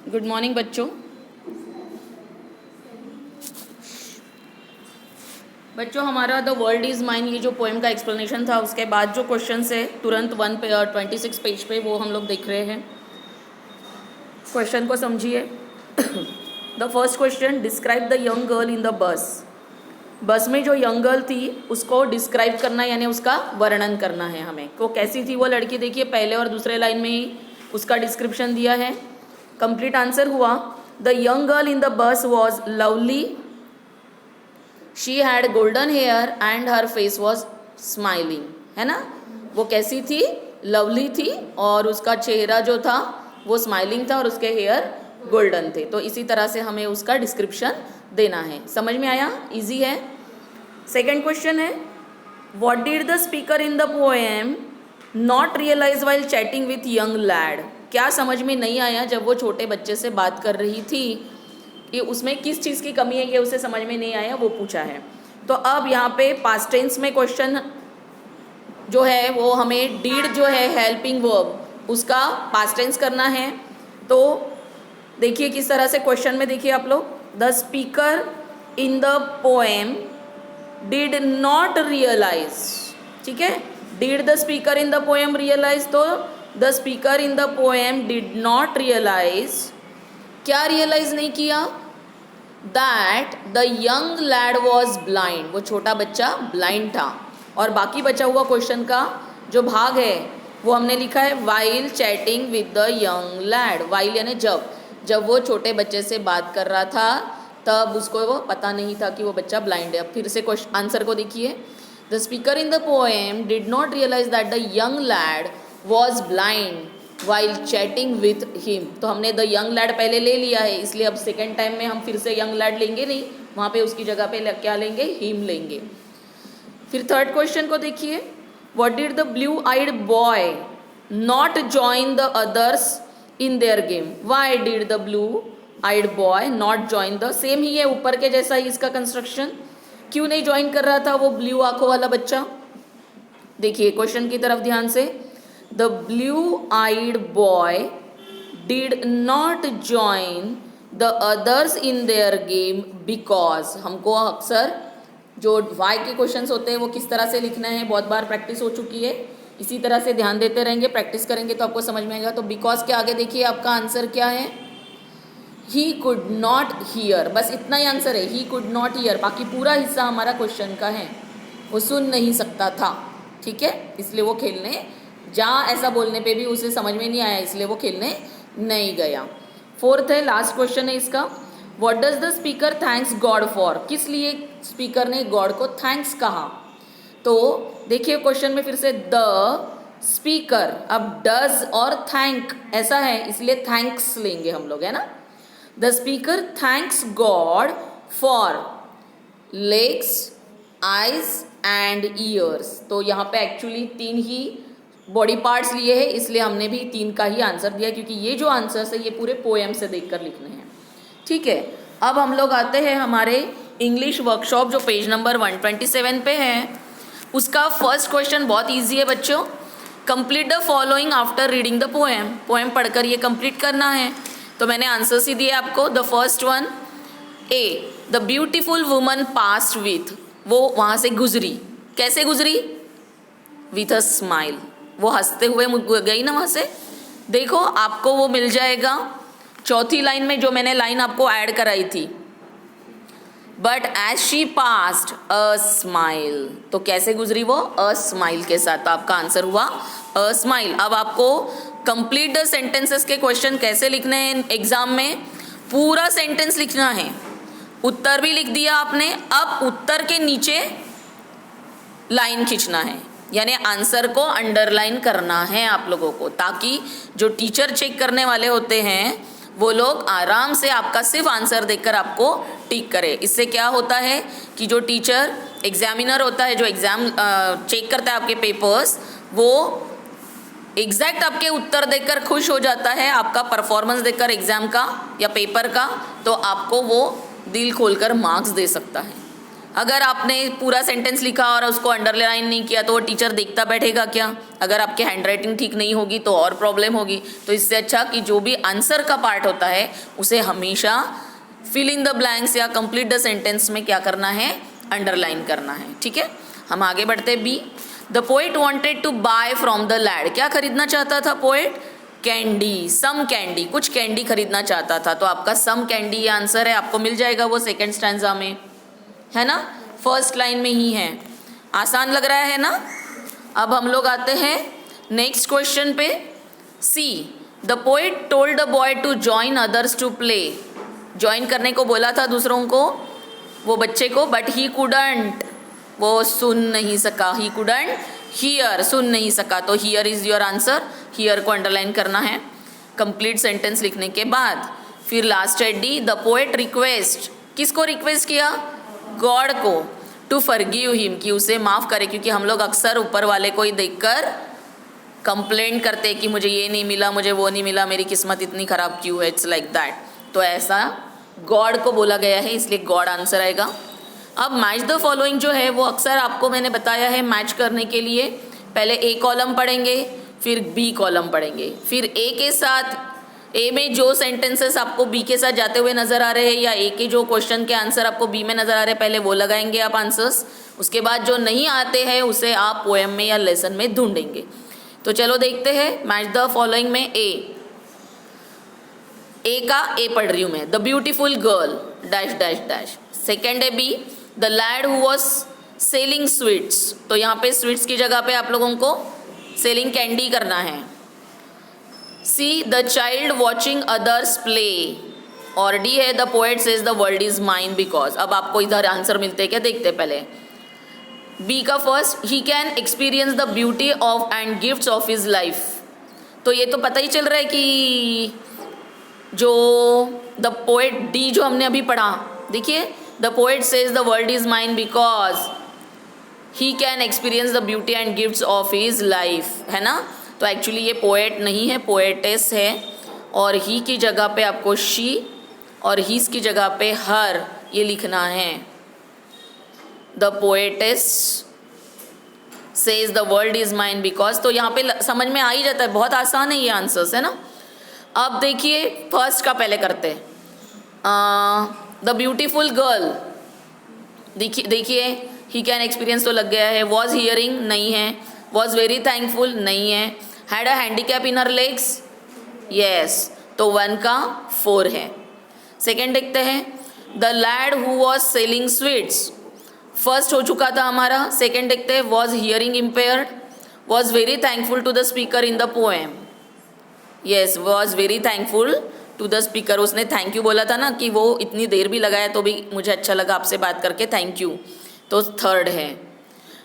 Good morning बच्चों। हमारा the world is mine ये जो पोएम का एक्सप्लेनेशन था, उसके बाद जो क्वेश्चन है तुरंत 126 पेज पे वो हम लोग देख रहे हैं। क्वेश्चन को समझिए। The first question, describe the young girl in the बस। बस में जो यंग गर्ल थी उसको डिस्क्राइब करना यानी उसका वर्णन करना है हमें। वो कैसी थी वो लड़की, देखिए पहले और दूसरे लाइन में ही उसका डिस्क्रिप्शन दिया है। कंप्लीट आंसर हुआ, the young girl in the bus was lovely, she had golden hair and her face was smiling. है ना, वो कैसी थी? लवली थी और उसका चेहरा जो था वो स्माइलिंग था और उसके हेयर गोल्डन थे। तो इसी तरह से हमें उसका डिस्क्रिप्शन देना है। समझ में आया? इजी है। सेकेंड क्वेश्चन है, what did the speaker in the poem not realise while chatting with young lad. क्या समझ में नहीं आया जब वो छोटे बच्चे से बात कर रही थी, कि उसमें किस चीज़ की कमी है, ये उसे समझ में नहीं आया, वो पूछा है। तो अब यहाँ पे पास्ट टेंस में क्वेश्चन जो है वो हमें डीड जो है हेल्पिंग वर्ब उसका पास्ट टेंस करना है। तो देखिए किस तरह से क्वेश्चन में, देखिए आप लोग, the speaker in the poem did not realize. ठीक है, did the speaker in the poem realize, तो the speaker in the poem did not realize. क्या रियलाइज नहीं किया? That the young lad was blind, वो छोटा बच्चा ब्लाइंड था। और बाकी बचा हुआ क्वेश्चन का जो भाग है वो हमने लिखा है while chatting with the young lead. While यानी जब वो छोटे बच्चे से बात कर रहा था तब उसको वो पता नहीं था कि वो बच्चा ब्लाइंड है। अब फिर से क्वेश्चन आंसर को देखिए, the speaker in the poem did not realise that the young lad was blind while chatting with him. तो हमने द यंग लैड पहले ले लिया है, इसलिए अब सेकेंड टाइम में हम फिर से यंग लैड लेंगे नहीं, वहाँ पे उसकी जगह पे क्या लेंगे? हिम लेंगे। फिर थर्ड क्वेश्चन को देखिए, what did the blue eyed boy not join the others in their game. Why did the blue eyed boy not join the, same ही है ऊपर के जैसा ही इसका कंस्ट्रक्शन। क्यों नहीं ज्वाइन कर रहा था वो ब्लू आंखों वाला बच्चा? देखिए क्वेश्चन की तरफ ध्यान से, the blue eyed boy did not join the others in their game because. हमको अक्सर जो वाई के क्वेश्चंस होते हैं वो किस तरह से लिखना है बहुत बार प्रैक्टिस हो चुकी है। इसी तरह से ध्यान देते रहेंगे, प्रैक्टिस करेंगे तो आपको समझ में आएगा। तो बिकॉज के आगे देखिए आपका आंसर क्या है, ही कुड नॉट हियर। बस इतना ही आंसर है, ही कुड नॉट हियर। बाकी पूरा हिस्सा हमारा क्वेश्चन का है, वो सुन नहीं सकता था। ठीक है, इसलिए वो खेलने, जहाँ ऐसा बोलने पे भी उसे समझ में नहीं आया इसलिए वो खेलने नहीं गया। फोर्थ है, लास्ट क्वेश्चन है इसका, what does the speaker thanks God for. किस लिए स्पीकर ने गॉड को थैंक्स कहा? तो देखिए क्वेश्चन में फिर से द स्पीकर, अब डज और थैंक ऐसा है इसलिए थैंक्स लेंगे हम लोग, है ना। The speaker thanks God for legs, eyes and years. तो यहाँ पे एक्चुअली 3 ही बॉडी पार्ट्स लिए हैं, इसलिए हमने भी 3 का ही आंसर दिया, क्योंकि ये जो आंसर्स है ये पूरे पोएम से देखकर लिखने हैं। ठीक है, अब हम लोग आते हैं हमारे इंग्लिश वर्कशॉप जो पेज नंबर 127 पे है। उसका फर्स्ट क्वेश्चन बहुत इजी है बच्चों, complete the following after reading the poem. Poem पढ़कर ये कंप्लीट करना है। तो मैंने आंसर्स ही दिए आपको। The first one, A, the beautiful woman past with, वो वहाँ से गुजरी। कैसे गुजरी? विथ अ स्माइल, वो हंसते हुए गई ना वहाँ से। देखो आपको वो मिल जाएगा चौथी लाइन में जो मैंने लाइन आपको ऐड कराई थी, but as she passed a smile. तो कैसे गुजरी वो? अ स्माइल के साथ। तो आपका आंसर हुआ अ स्माइल। अब आपको कंप्लीट द सेंटेंसेस के क्वेश्चन कैसे लिखने हैं एग्जाम में, पूरा सेंटेंस लिखना है। उत्तर भी लिख दिया आपने, अब उत्तर के नीचे लाइन खींचना है, यानी आंसर को अंडरलाइन करना है आप लोगों को, ताकि जो टीचर चेक करने वाले होते हैं वो लोग आराम से आपका सिर्फ आंसर देखकर आपको टिक करे। इससे क्या होता है कि जो टीचर एग्जामिनर होता है, जो एग्जाम चेक करता है आपके पेपर्स, वो एग्जैक्ट आपके उत्तर देखकर खुश हो जाता है, आपका परफॉर्मेंस देखकर एग्जाम का या पेपर का, तो आपको वो दिल खोलकर मार्क्स दे सकता है। अगर आपने पूरा सेंटेंस लिखा और उसको अंडरलाइन नहीं किया तो वो टीचर देखता बैठेगा क्या? अगर आपके हैंडराइटिंग ठीक नहीं होगी तो और प्रॉब्लम होगी। तो इससे अच्छा कि जो भी आंसर का पार्ट होता है उसे हमेशा फिल इन द ब्लैंक्स या कंप्लीट द सेंटेंस में क्या करना है? अंडरलाइन करना है। ठीक है, हम आगे बढ़ते हैं। B, the poet wanted to buy from the lad. क्या खरीदना चाहता था पोएट? कैंडी, सम कैंडी, कुछ कैंडी खरीदना चाहता था। तो आपका सम कैंडी ये आंसर है, आपको मिल जाएगा वो सेकेंड स्टैंजा में, है ना, फर्स्ट लाइन में ही है। आसान लग रहा है ना? अब हम लोग आते हैं नेक्स्ट क्वेश्चन पे। C, the poet told the boy to join others to play. Join करने को बोला था दूसरों को, वो बच्चे को, बट ही कुडंट, वो सुन नहीं सका। ही कुडंट हियर, सुन नहीं सका। तो here is your answer. Here को अंडरलाइन करना है कंप्लीट सेंटेंस लिखने के बाद। फिर लास्ट है डी, द पोएट रिक्वेस्ट। किसको रिक्वेस्ट किया? गॉड को, टू फॉरगिव हिम, कि उसे माफ़ करे। क्योंकि हम लोग अक्सर ऊपर वाले को ही देखकर कंप्लेंट करते हैं कि मुझे ये नहीं मिला, मुझे वो नहीं मिला, मेरी किस्मत इतनी ख़राब क्यों है। It's like that. तो ऐसा गॉड को बोला गया है, इसलिए गॉड आंसर आएगा। अब मैच द फॉलोइंग जो है वो अक्सर आपको मैंने बताया है मैच करने के लिए पहले ए कॉलम पढ़ेंगे, फिर बी कॉलम पढ़ेंगे, फिर ए के साथ, ए में जो सेंटेंसेस आपको बी के साथ जाते हुए नज़र आ रहे हैं या ए के जो क्वेश्चन के आंसर आपको बी में नज़र आ रहे हैं पहले वो लगाएंगे आप आंसर्स। उसके बाद जो नहीं आते हैं उसे आप पोएम में या लेसन में ढूंढेंगे। तो चलो देखते हैं मैच द फॉलोइंग में। ए का ए पढ़ रही हूँ मैं, the beautiful girl dash dash dash. Second है B, the lad who was selling sweets. तो यहाँ पे स्वीट्स की जगह पे आप लोगों को सेलिंग कैंडी करना है। C, the child watching others play. और डी है, the poet says the world is mine because. अब आपको इधर आंसर मिलते हैं क्या, देखते हैं पहले। बी का first, he can experience the beauty of and gifts of his life. तो ये तो पता ही चल रहा है कि जो द पोएट डी जो हमने अभी पढ़ा, देखिए, the poet says the world is mine because he can experience the beauty and gifts of his life, है ना। तो एक्चुअली ये पोएट नहीं है, पोएटेस है। और ही की जगह पे आपको शी और हीज की जगह पे हर ये लिखना है। The poetess says the world is mine because. तो यहाँ पे समझ में आ ही जाता है, बहुत आसान है ये आंसर्स, है ना। अब देखिए फर्स्ट का पहले करते हैं। द ब्यूटीफुल गर्ल, देखिए ही कैन एक्सपीरियंस तो लग गया है। वॉज हियरिंग नहीं है। वॉज वेरी थैंकफुल नहीं है। Had a handicap in her legs, yes, तो 1 का 4 है। सेकेंड देखते हैं, the lad who was selling sweets. First हो चुका था हमारा। सेकेंड देखते हैं, was hearing impaired. Was very thankful to the speaker in the poem, yes, was very thankful to the speaker. उसने थैंक यू बोला था ना कि वो इतनी देर भी लगाया तो भी मुझे अच्छा लगा आपसे बात करके, थैंक यू, तो थर्ड है।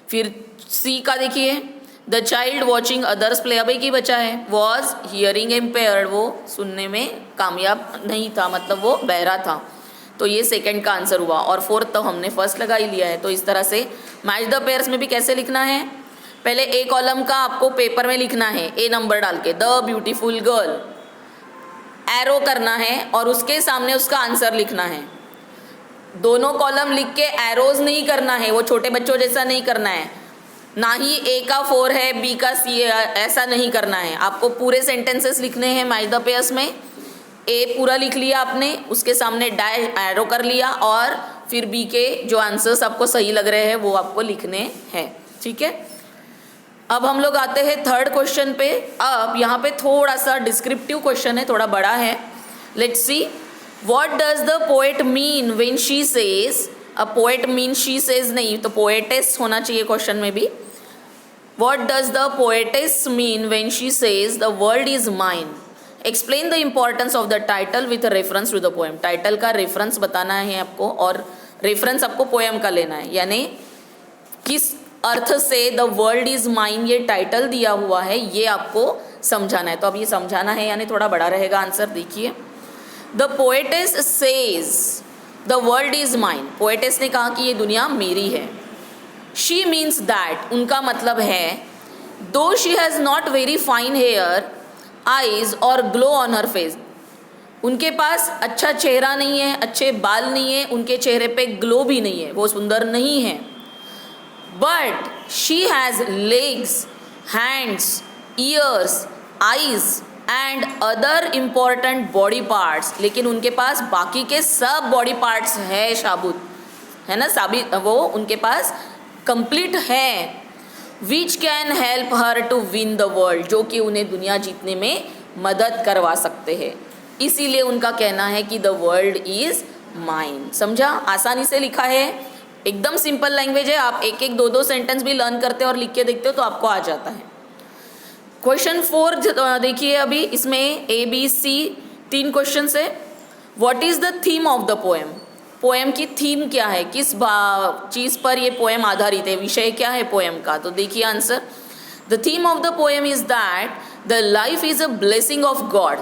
फिर सी का देखिए, the child watching others play, अब एक ही बचा है। वॉज हियरिंग इम्पेयर्ड, वो सुनने में कामयाब नहीं था, मतलब वो बहरा था। तो ये सेकंड का आंसर हुआ। और फोर्थ तो हमने फर्स्ट लगा ही लिया है। तो इस तरह से मैच द पेयर्स में भी कैसे लिखना है, पहले ए कॉलम का आपको पेपर में लिखना है, ए नंबर डाल के, द ब्यूटीफुल गर्ल, एरो करना है और उसके सामने उसका आंसर लिखना है। दोनों कॉलम लिख के एरोज नहीं करना है, वो छोटे बच्चों जैसा नहीं करना है। ना ही ए का 4 है, बी का सी है, ऐसा नहीं करना है। आपको पूरे सेंटेंसेस लिखने हैं मैच द पेयर्स में। ए पूरा लिख लिया आपने, उसके सामने डैश एरो कर लिया और फिर बी के जो आंसर्स आपको सही लग रहे हैं वो आपको लिखने हैं, ठीक है। अब हम लोग आते हैं थर्ड क्वेश्चन पे। अब यहाँ पे थोड़ा सा डिस्क्रिप्टिव क्वेश्चन है, थोड़ा बड़ा है। Let's see, what does the poet mean when she says. अब पोएट मीन शी सेज नहीं, तो पोएटेस होना चाहिए क्वेश्चन में भी। What does the poetess mean when she says the world is mine. Explain the importance of the title with reference to the poem. Title का reference बताना है आपको और रेफरेंस आपको पोएम का लेना है, यानी किस अर्थ से द वर्ल्ड इज माइन ये टाइटल दिया हुआ है ये आपको समझाना है। तो अब ये समझाना है यानी थोड़ा बड़ा रहेगा आंसर। देखिए, the poetess says the world is mine. Poetess ने कहा कि ये दुनिया मेरी है। शी मीन्स दैट, उनका मतलब है, though she has not very fine hair, eyes और ग्लो ऑन हर फेस। उनके पास अच्छा चेहरा नहीं है, अच्छे बाल नहीं है, उनके चेहरे पे ग्लो भी नहीं है, वो सुंदर नहीं है। But she has legs, hands, years, eyes and other important body parts. लेकिन उनके पास बाकी के सब बॉडी पार्ट्स है शाबुत, है ना, साबित, वो उनके पास कंप्लीट है। Which can help her to win the world, जो कि उन्हें दुनिया जीतने में मदद करवा सकते हैं। इसीलिए उनका कहना है कि द वर्ल्ड इज माइन। समझा? आसानी से लिखा है, एकदम सिंपल लैंग्वेज है। आप एक एक दो दो सेंटेंस भी लर्न करते हो और लिख के देखते हो तो आपको आ जाता है। क्वेश्चन 4 देखिए, अभी इसमें ABC 3 क्वेश्चन है। What is the theme of the poem? Poem की थीम क्या है, किस चीज़ पर ये पोएम आधारित है, विषय क्या है पोएम का? तो देखिए answer, the theme of the poem is that the life is a blessing of God.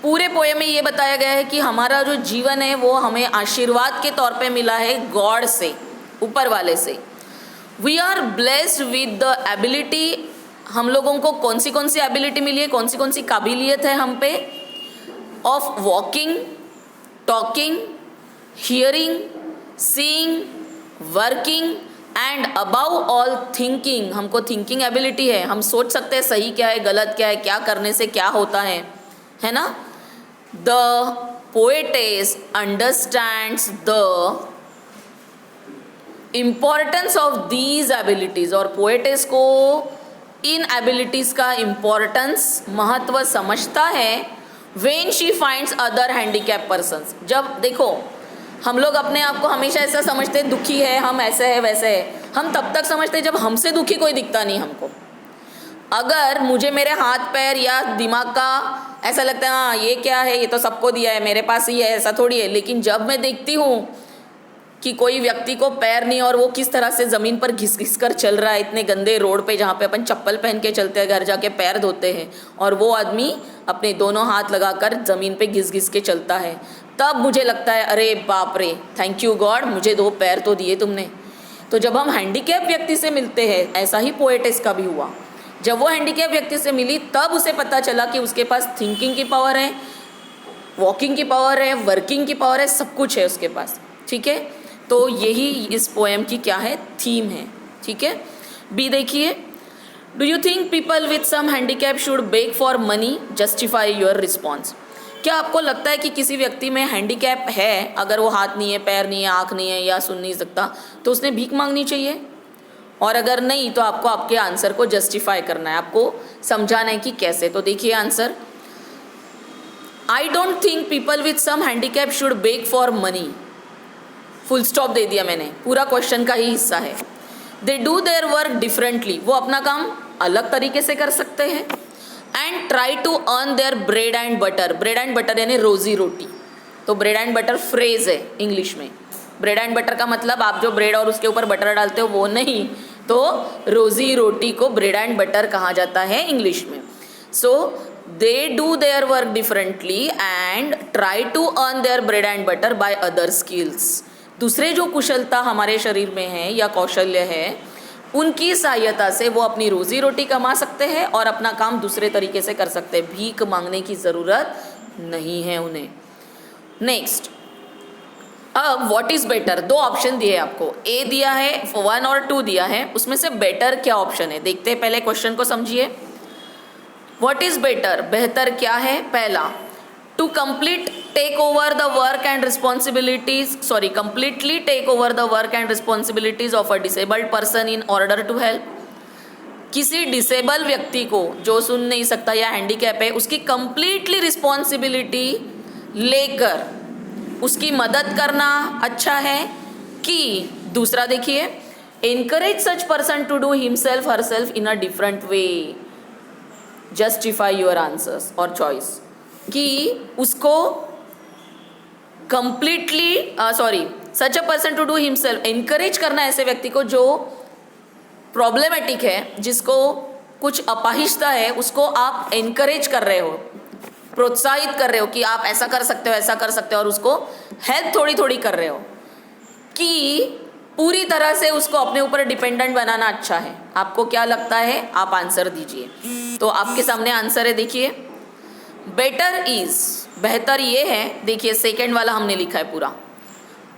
पूरे पोएम में ये बताया गया है कि हमारा जो जीवन है वो हमें आशीर्वाद के तौर पे मिला है गॉड से, ऊपर वाले से। We are blessed with the ability, हम लोगों को कौन सी एबिलिटी मिली है, कौन सी काबिलियत है हम पे? Of walking, talking, hearing, seeing, working and above all thinking. हमको थिंकिंग एबिलिटी है, हम सोच सकते हैं सही क्या है, गलत क्या है, क्या करने से क्या होता है ना? The poetess understands the importance of these abilities, और पोएटेस को इन एबिलिटीज का इम्पॉर्टेंस, महत्व समझता है। When she finds other handicap persons, जब देखो हम लोग अपने आप को हमेशा ऐसा समझते हैं दुखी है, हम ऐसे है वैसे है। हम तब तक समझते हैं जब हमसे दुखी कोई दिखता नहीं हमको। अगर मुझे मेरे हाथ पैर या दिमाग का ऐसा लगता है हाँ ये क्या है, ये तो सबको दिया है, मेरे पास ही है, ऐसा थोड़ी है। लेकिन जब मैं देखती हूँ कि कोई व्यक्ति को पैर नहीं और वो किस तरह से ज़मीन पर घिस घिस कर चल रहा है, इतने गंदे रोड पे जहाँ पे अपन चप्पल पहन के चलते हैं, घर जाके पैर धोते हैं, और वो आदमी अपने दोनों हाथ लगाकर ज़मीन पे घिस घिस के चलता है, तब मुझे लगता है अरे बाप रे, थैंक यू गॉड, मुझे 2 पैर तो दिए तुमने। तो जब हम हैंडीकैप व्यक्ति से मिलते हैं, ऐसा ही पोएटेस का भी हुआ, जब वो हैंडीकैप व्यक्ति से मिली तब उसे पता चला कि उसके पास थिंकिंग की पावर है, वॉकिंग की पावर है, वर्किंग की पावर है, सब कुछ है उसके पास। ठीक है, तो यही इस पोएम की क्या है, थीम है। ठीक है, बी देखिए, do you think people with some handicap should beg for money? Justify your response. क्या आपको लगता है कि किसी व्यक्ति में हैंडीकैप है, अगर वो हाथ नहीं है, पैर नहीं है, आँख नहीं है या सुन नहीं सकता, तो उसने भीख मांगनी चाहिए? और अगर नहीं तो आपको आपके आंसर को जस्टिफाई करना है, आपको समझाना है कि कैसे। तो देखिए answer, I don't think people with some handicap should beg for money. Full stop दे दिया मैंने, पूरा क्वेश्चन का ही हिस्सा है। They do their work differently, वो अपना काम अलग तरीके से कर सकते हैं। And try to earn their bread and butter. Bread and butter यानी रोजी रोटी। तो ब्रेड एंड बटर फ्रेज है इंग्लिश में। ब्रेड एंड बटर का मतलब आप जो ब्रेड और उसके ऊपर बटर डालते हो वो नहीं, तो रोजी रोटी को ब्रेड एंड बटर कहा जाता है इंग्लिश में। So they do their work differently and try to earn their bread and butter by other skills. दूसरे जो कुशलता हमारे शरीर में है या कौशल्य है, उनकी सहायता से वो अपनी रोजी रोटी कमा सकते हैं और अपना काम दूसरे तरीके से कर सकते हैं। भीख मांगने की ज़रूरत नहीं है उन्हें। नेक्स्ट, अब व्हाट इज़ बेटर, 2 ऑप्शन दिए आपको, ए दिया है 1 और 2 दिया है, उसमें से बेटर क्या ऑप्शन है देखते हैं। पहले क्वेश्चन को समझिए। व्हाट इज़ बेटर, बेहतर क्या है? पहला, to complete take over the work and responsibilities, sorry completely take over the work and responsibilities of a disabled person in order to help. किसी डिसेबल व्यक्ति को जो सुन नहीं सकता या हैंडीकैप है, उसकी कंप्लीटली रिस्पॉन्सिबिलिटी लेकर उसकी मदद करना अच्छा है कि दूसरा देखिए, encourage such person to do himself herself in a different way. Justify your answers और चॉइस, कि उसको completely such a person to do himself, encourage करना ऐसे व्यक्ति को जो प्रॉब्लमेटिक है, जिसको कुछ अपाहिजता है, उसको आप एनकरेज कर रहे हो, प्रोत्साहित कर रहे हो कि आप ऐसा कर सकते हो, ऐसा कर सकते हो, और उसको हेल्प थोड़ी थोड़ी कर रहे हो। कि पूरी तरह से उसको अपने ऊपर डिपेंडेंट बनाना अच्छा है। आपको क्या लगता है, आप आंसर दीजिए। तो आपके सामने आंसर है, देखिए, बेटर इज बेहतर ये है, देखिए सेकेंड वाला हमने लिखा है पूरा।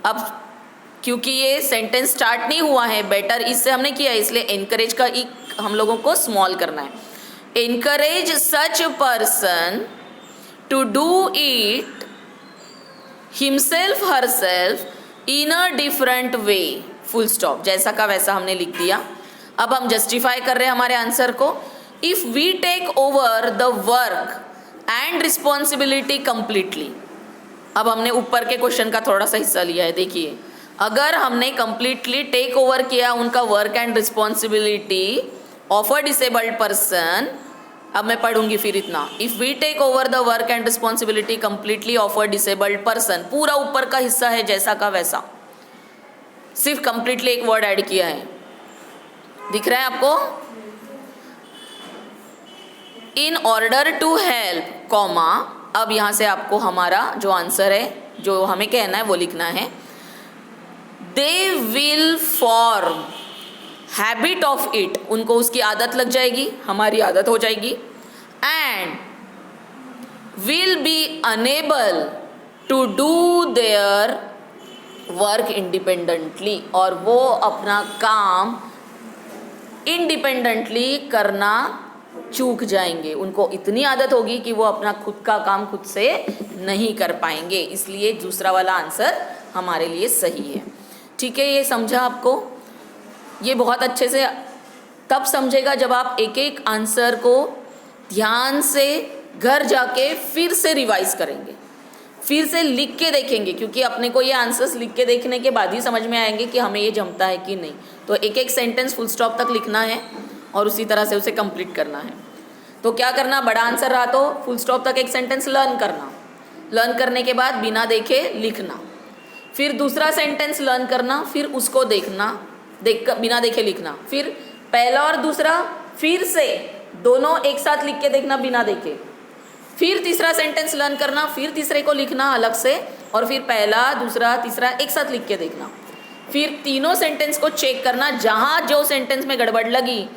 अब क्योंकि ये सेंटेंस स्टार्ट नहीं हुआ है, बेटर इससे हमने किया है, इसलिए एनकरेज का एक हम लोगों को स्मॉल करना है। Encourage such person to do it himself herself in a different way, full stop, जैसा का वैसा हमने लिख दिया। अब हम जस्टिफाई कर रहे हैं हमारे आंसर को। If we take over the work and responsibility completely, अब हमने ऊपर के क्वेश्चन का थोड़ा सा हिस्सा लिया है। देखिए, अगर हमने कंप्लीटली टेक ओवर किया उनका work and responsibility of a disabled person, अब मैं पढ़ूंगी फिर इतना, if we take over the work and responsibility completely of a disabled person, पूरा ऊपर का हिस्सा है जैसा का वैसा, सिर्फ कंप्लीटली एक वर्ड ऐड किया है, दिख रहा है आपको? In order to help, comma, अब यहाँ से आपको हमारा जो आंसर है, जो हमें कहना है वो लिखना है। They will form habit of it, उनको उसकी आदत लग जाएगी, हमारी आदत हो जाएगी। And will be unable to do their work independently, और वो अपना काम इंडिपेंडेंटली करना चूक जाएंगे। उनको इतनी आदत होगी कि वो अपना खुद का काम खुद से नहीं कर पाएंगे। इसलिए दूसरा वाला आंसर हमारे लिए सही है। ठीक है, ये समझा आपको? ये बहुत अच्छे से तब समझेगा जब आप एक एक आंसर को ध्यान से घर जाके फिर से रिवाइज करेंगे, फिर से लिख के देखेंगे, क्योंकि अपने को ये आंसर्स लिख के देखने के बाद ही समझ में आएंगे कि हमें ये जमता है कि नहीं। तो एक एक सेंटेंस फुल स्टॉप तक लिखना है और उसी तरह से उसे कंप्लीट करना है। तो क्या करना, बड़ा आंसर रहा तो फुल स्टॉप तक एक सेंटेंस लर्न करना, लर्न करने के बाद बिना देखे लिखना, फिर दूसरा सेंटेंस लर्न करना, फिर उसको देखना, बिना देखे लिखना, फिर पहला और दूसरा फिर से दोनों एक साथ लिख के देखना बिना देखे, फिर तीसरा सेंटेंस लर्न करना, फिर तीसरे को लिखना अलग से, और फिर पहला दूसरा तीसरा एक साथ लिख के देखना, फिर तीनों सेंटेंस को चेक करना, जहाँ जो सेंटेंस में गड़बड़ लगी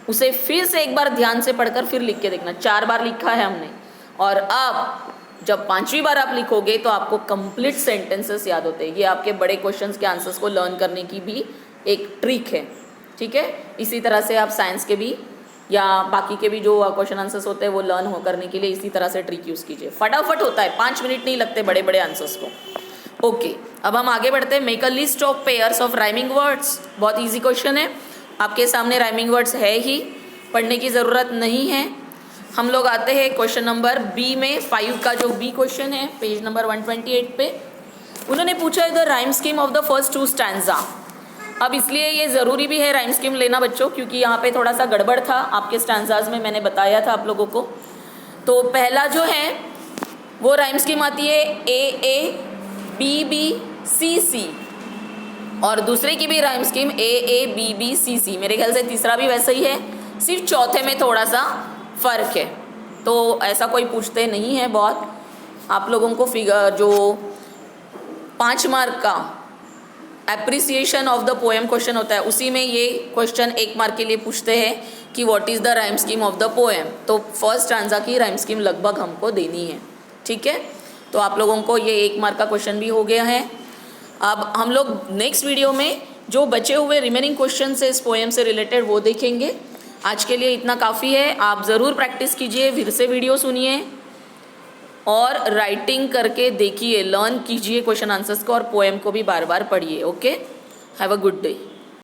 उसे फिर से एक बार ध्यान से पढ़कर फिर लिख के देखना। 4 बार लिखा है हमने, और अब जब 5वीं बार आप लिखोगे तो आपको कंप्लीट सेंटेंसेस याद होते हैं। ये आपके बड़े क्वेश्चंस के आंसर्स को लर्न करने की भी एक ट्रिक है। ठीक है, इसी तरह से आप साइंस के भी या बाकी के भी जो क्वेश्चन आंसर्स होते हैं वो लर्न हो करने के लिए इसी तरह से ट्रिक यूज़ कीजिए। फटाफट होता है, 5 मिनट नहीं लगते बड़े बड़े आंसर्स को। ओके, अब हम आगे बढ़ते हैं। Make a list of pairs of rhyming words, बहुत ईजी क्वेश्चन है, आपके सामने राइमिंग वर्ड्स है ही, पढ़ने की ज़रूरत नहीं है। हम लोग आते हैं क्वेश्चन नंबर बी में, 5 का जो बी क्वेश्चन है पेज नंबर 128 पे। उन्होंने पूछा है the rhyme scheme of the first 2 stanza. अब इसलिए ये ज़रूरी भी है राइम स्कीम लेना बच्चों, क्योंकि यहाँ पे थोड़ा सा गड़बड़ था आपके स्टैंजाज में, मैंने बताया था आप लोगों को। तो पहला जो है वो राइम स्कीम आती है ए बी बी सी सी, और दूसरे की भी rhyme scheme A B B C C. मेरे ख्याल से तीसरा भी वैसा ही है, सिर्फ चौथे में थोड़ा सा फ़र्क है। तो ऐसा कोई पूछते नहीं है बहुत। आप लोगों को फिगर जो 5 मार्क का appreciation of the poem question होता है, उसी में ये क्वेश्चन 1 मार्क के लिए पूछते हैं कि what is the rhyme scheme of the poem. तो फर्स्ट स्टैंजा की राइम स्कीम लगभग हमको देनी है। ठीक है, तो आप लोगों को ये 1 मार्क का क्वेश्चन भी हो गया है। अब हम लोग नेक्स्ट वीडियो में जो बचे हुए रिमेनिंग क्वेश्चन से इस पोएम से रिलेटेड वो देखेंगे। आज के लिए इतना काफ़ी है। आप ज़रूर प्रैक्टिस कीजिए, फिर से वीडियो सुनिए और राइटिंग करके देखिए, लर्न कीजिए क्वेश्चन आंसर्स को, और पोएम को भी बार बार पढ़िए। Okay, have a good day.